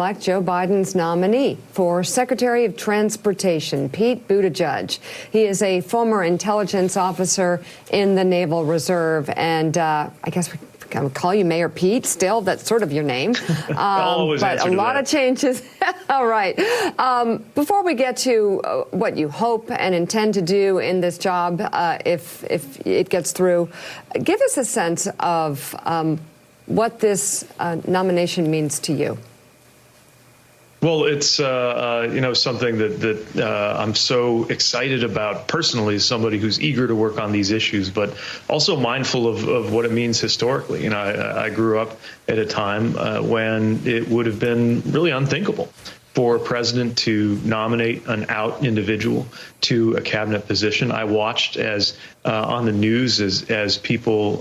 Elect Joe Biden's nominee for Secretary of Transportation, Pete Buttigieg. He is a former intelligence officer in the Naval Reserve, and I guess we can call you Mayor Pete still. That's sort of your name. But a lot of changes. All right. Before we get to what you hope and intend to do in this job, if it gets through, give us a sense of what this nomination means to you. Well, it's something that I'm so excited about personally as somebody who's eager to work on these issues, but also mindful of what it means historically. I grew up at a time when it would have been really unthinkable for a president to nominate an out individual to a cabinet position. I watched as on the news as people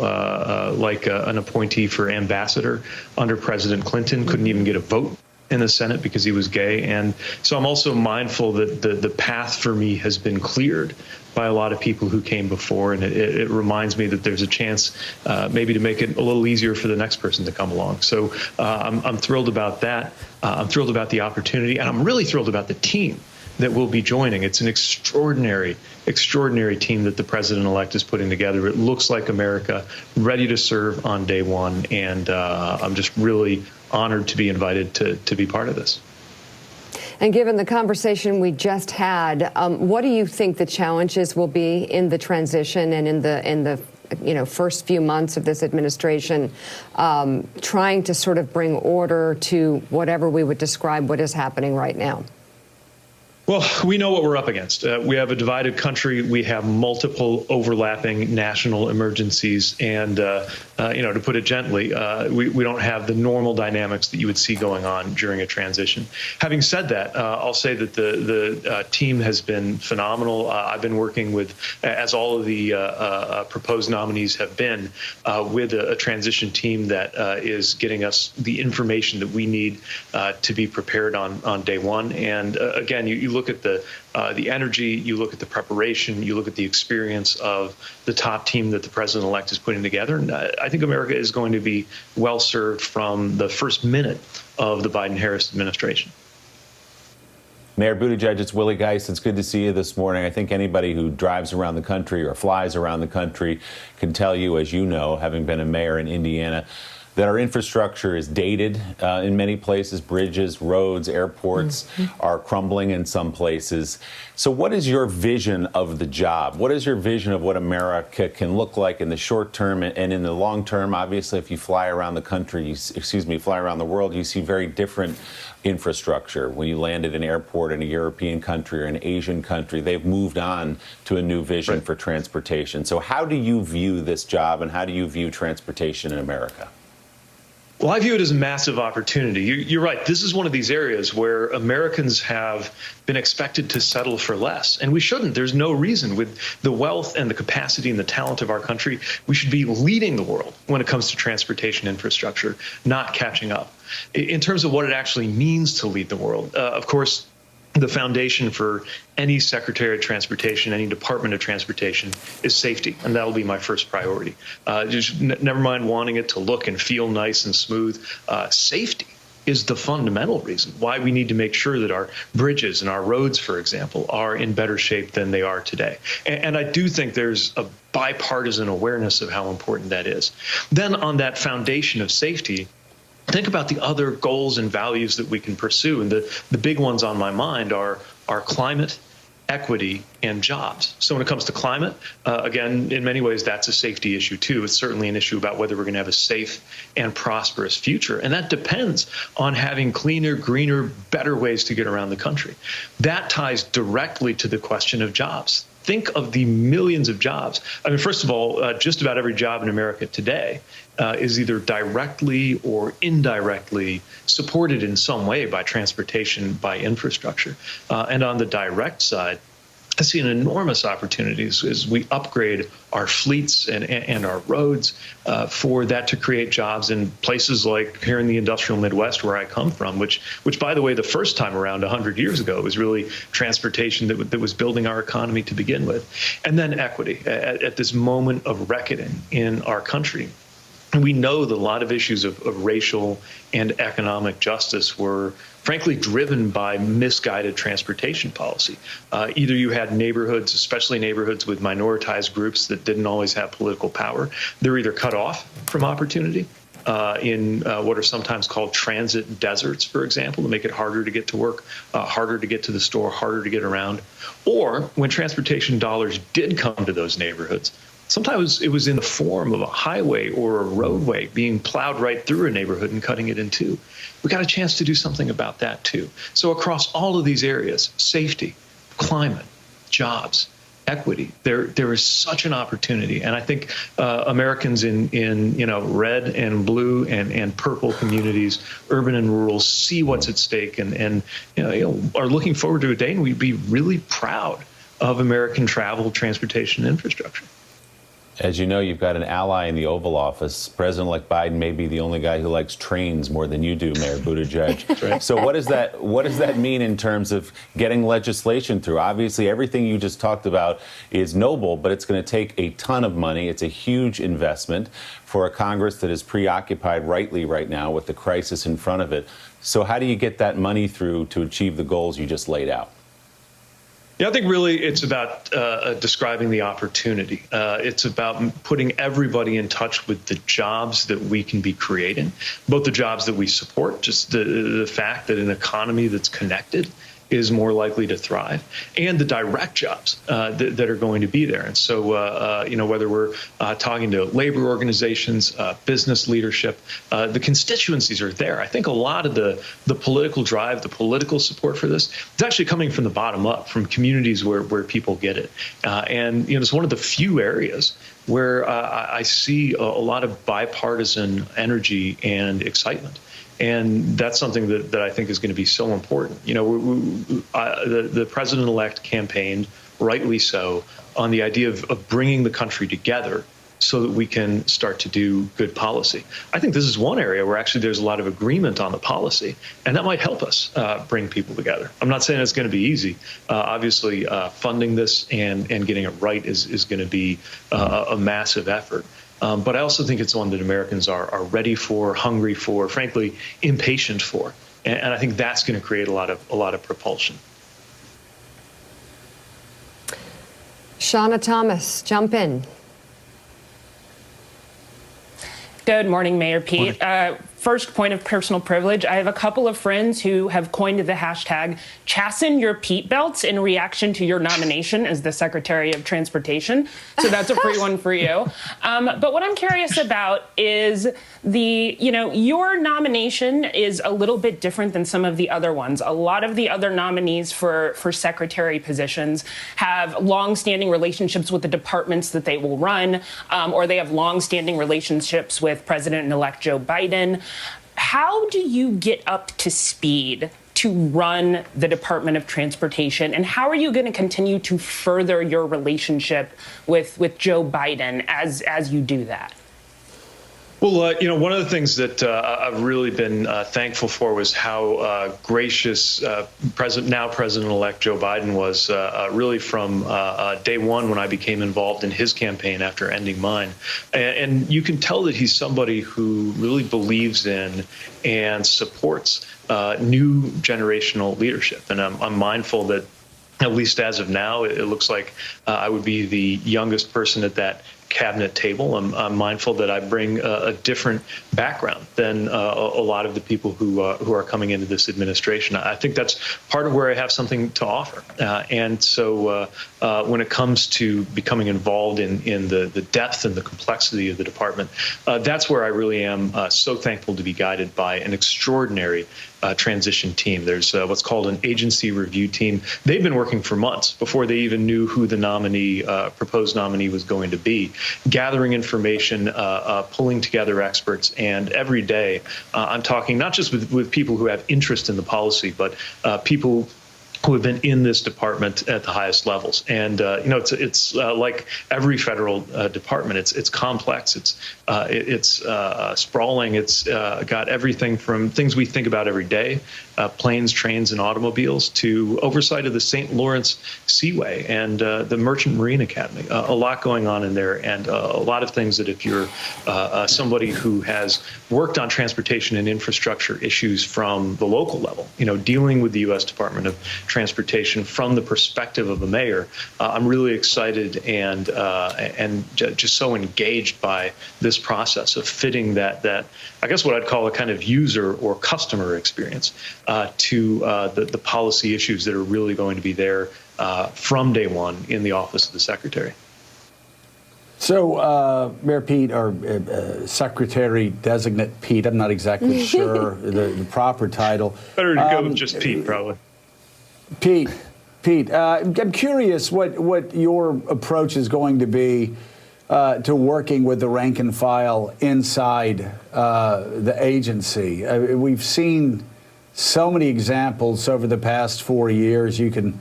like an appointee for ambassador under President Clinton couldn't even get a vote in the Senate because he was gay. And so I'm also mindful that the path for me has been cleared by a lot of people who came before. And it reminds me that there's a chance maybe to make it a little easier for the next person to come along. So I'm thrilled about that. I'm thrilled about the opportunity, and I'm really thrilled about the team that will be joining. It's an extraordinary team that the president-elect is putting together. It looks like America ready to serve on day one, and I'm just really honored to be invited to be part of this. And given the conversation we just had, what do you think the challenges will be in the transition and in the first few months of this administration, trying to sort of bring order to whatever we would describe what is happening right now? Well, we know what we're up against. We have a divided country. We have multiple overlapping national emergencies. And, to put it gently, we don't have the normal dynamics that you would see going on during a transition. Having said that, I'll say that the team has been phenomenal. I've been working with, as all of the proposed nominees have been, with a transition team that is getting us the information that we need to be prepared on day one. And again, you look at the energy, you look at the preparation, you look at the experience of the top team that the president-elect is putting together. And I think America is going to be well served from the first minute of the Biden-Harris administration. Mayor Buttigieg, it's Willie Geist. It's good to see you this morning. I think anybody who drives around the country or flies around the country can tell you, as you know, having been a mayor in Indiana, that our infrastructure is dated in many places. Bridges, roads, airports are crumbling in some places. So what is your vision of the job? What is your vision of what America can look like in the short term and in the long term? Obviously, if you fly around the country, fly around the world, you see very different infrastructure. When you land at an airport in a European country or an Asian country, they've moved on to a new vision for transportation. So how do you view this job, and how do you view transportation in America? Well, I view it as a massive opportunity. You're right. This is one of these areas where Americans have been expected to settle for less, and we shouldn't. There's no reason. With the wealth and the capacity and the talent of our country, we should be leading the world when it comes to transportation infrastructure, not catching up. In terms of what it actually means to lead the world, of course, the foundation for any Secretary of Transportation, any Department of Transportation, is safety, and that'll be my first priority. Just never mind wanting it to look and feel nice and smooth. Safety is the fundamental reason why we need to make sure that our bridges and our roads, for example, are in better shape than they are today. And I do think there's a bipartisan awareness of how important that is. Then on that foundation of safety, think about the other goals and values that we can pursue. And the big ones on my mind are climate, equity, and jobs. So when it comes to climate, again, in many ways, that's a safety issue, too. It's certainly an issue about whether we're going to have a safe and prosperous future. And that depends on having cleaner, greener, better ways to get around the country. That ties directly to the question of jobs. Think of the millions of jobs. I mean, first of all, just about every job in America today is either directly or indirectly supported in some way by transportation, by infrastructure. And on the direct side, I see an enormous opportunities as we upgrade our fleets and our roads for that to create jobs in places like here in the industrial Midwest where I come from, which by the way, the first time around 100 years ago was really transportation that was building our economy to begin with. And then equity. At this moment of reckoning in our country, And we know that a lot of issues of racial and economic justice were, frankly, driven by misguided transportation policy. Either you had neighborhoods, especially neighborhoods with minoritized groups that didn't always have political power, they're either cut off from opportunity in what are sometimes called transit deserts, for example, to make it harder to get to work, harder to get to the store, harder to get around. Or when transportation dollars did come to those neighborhoods, sometimes it was in the form of a highway or a roadway being plowed right through a neighborhood and cutting it in two. We got a chance to do something about that, too. So across all of these areas, safety, climate, jobs, equity, there is such an opportunity. And I think Americans in red and blue and purple communities, urban and rural, see what's at stake and are looking forward to a day, and we'd be really proud of American travel, transportation, infrastructure. As you know, you've got an ally in the Oval Office. President-elect Biden may be the only guy who likes trains more than you do, Mayor Buttigieg. Right. So what does that mean in terms of getting legislation through? Obviously, everything you just talked about is noble, but it's going to take a ton of money. It's a huge investment for a Congress that is preoccupied rightly right now with the crisis in front of it. So how do you get that money through to achieve the goals you just laid out? Yeah, I think really it's about describing the opportunity. It's about putting everybody in touch with the jobs that we can be creating, both the jobs that we support, just the fact that an economy that's connected is more likely to thrive, and the direct jobs that are going to be there. And so, whether we're talking to labor organizations, business leadership, the constituencies are there. I think a lot of the political drive, the political support for this is actually coming from the bottom up, from communities where people get it. And it's one of the few areas where I see a lot of bipartisan energy and excitement. And that's something that I think is going to be so important. The president-elect campaigned, rightly so, on the idea of bringing the country together so that we can start to do good policy. I think this is one area where actually there's a lot of agreement on the policy, and that might help us bring people together. I'm not saying it's going to be easy. Obviously, funding this and getting it right is going to be a massive effort. But I also think it's one that Americans are ready for, hungry for, frankly, impatient for. And I think that's going to create a lot of propulsion. Shauna Thomas, jump in. Good morning, Mayor Pete. First point of personal privilege. I have a couple of friends who have coined the hashtag chasten your Pete belts in reaction to your nomination as the Secretary of Transportation. So that's a free one for you. But what I'm curious about is your nomination is a little bit different than some of the other ones. A lot of the other nominees for secretary positions have long-standing relationships with the departments that they will run, or they have long-standing relationships with President-elect Joe Biden. How do you get up to speed to run the Department of Transportation, and how are you going to continue to further your relationship with Joe Biden as you do that? Well, one of the things that I've really been thankful for was how gracious President-elect Joe Biden was really from day one when I became involved in his campaign after ending mine. And you can tell that he's somebody who really believes in and supports new generational leadership. And I'm mindful that, at least as of now, it looks like I would be the youngest person at that cabinet table. I'm mindful that I bring a different background than a lot of the people who are coming into this administration. I think that's part of where I have something to offer. And so when it comes to becoming involved in the depth and the complexity of the department, that's where I really am so thankful to be guided by an extraordinary transition team. There's what's called an agency review team. They've been working for months before they even knew who the proposed nominee was going to be, gathering information, pulling together experts. And every day I'm talking not just with people who have interest in the policy, but people who have been in this department at the highest levels. And it's like every federal department. It's complex. It's sprawling. It's got everything from things we think about every day planes, trains, and automobiles to oversight of the St. Lawrence Seaway and the Merchant Marine Academy. A lot going on in there, and a lot of things that if you're somebody who has worked on transportation and infrastructure issues from the local level, dealing with the U.S. Department of Transportation from the perspective of a mayor, I'm really excited and just so engaged by this process of fitting that I guess what I'd call a kind of user or customer experience to the policy issues that are really going to be there from day one in the office of the secretary. So, Mayor Pete, or Secretary Designate Pete, I'm not exactly sure the proper title. Better to go with just Pete, probably. Pete, I'm curious what your approach is going to be to working with the rank and file inside the agency. We've seen so many examples over the past 4 years. You can,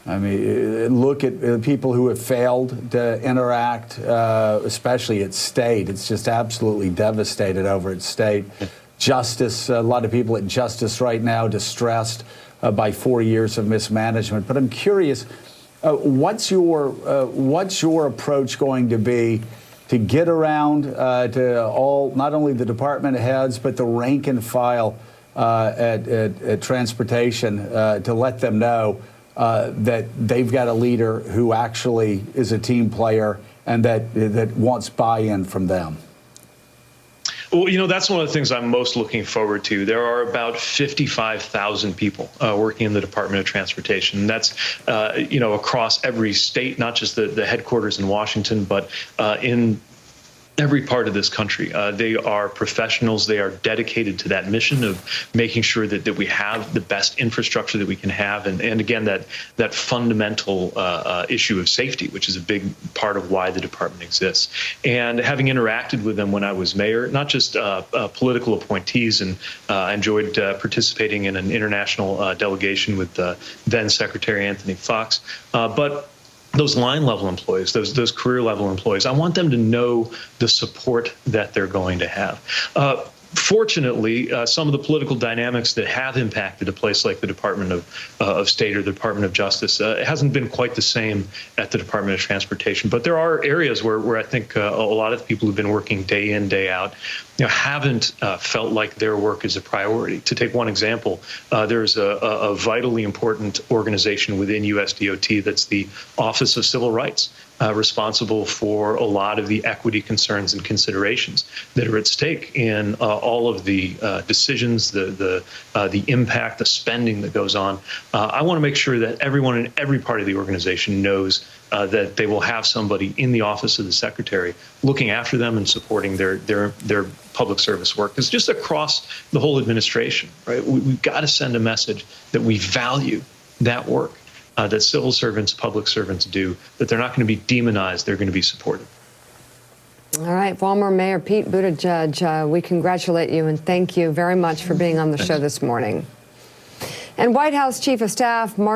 look at people who have failed to interact, especially at state. It's just absolutely devastated over at state. Justice, a lot of people at Justice right now distressed by 4 years of mismanagement. But I'm curious, what's your approach going to be to get around to all, not only the department heads, but the rank and file at transportation to let them know that they've got a leader who actually is a team player and that wants buy-in from them? Well, that's one of the things I'm most looking forward to. There are about 55,000 people working in the Department of Transportation. And that's, across every state, not just the headquarters in Washington, but in every part of this country. They are professionals. They are dedicated to that mission of making sure that we have the best infrastructure that we can have. And again, that fundamental issue of safety, which is a big part of why the department exists. And having interacted with them when I was mayor, not just political appointees, and I enjoyed participating in an international delegation with then Secretary Anthony Fox, but those line level employees, those career level employees, I want them to know the support that they're going to have. Fortunately, some of the political dynamics that have impacted a place like the Department of State or the Department of Justice, it hasn't been quite the same at the Department of Transportation. But there are areas where I think a lot of the people who've been working day in, day out, haven't felt like their work is a priority. To take one example, there's a vitally important organization within USDOT that's the Office of Civil Rights, responsible for a lot of the equity concerns and considerations that are at stake in all of the decisions, the impact, the spending that goes on. I want to make sure that everyone in every part of the organization knows that they will have somebody in the office of the secretary looking after them and supporting their public service work. It's just across the whole administration, right? We've got to send a message that we value that work that civil servants, public servants do, that they're not going to be demonized, they're going to be supported. All right, former Mayor Pete Buttigieg, we congratulate you and thank you very much for being on the show this morning. And White House Chief of Staff Mark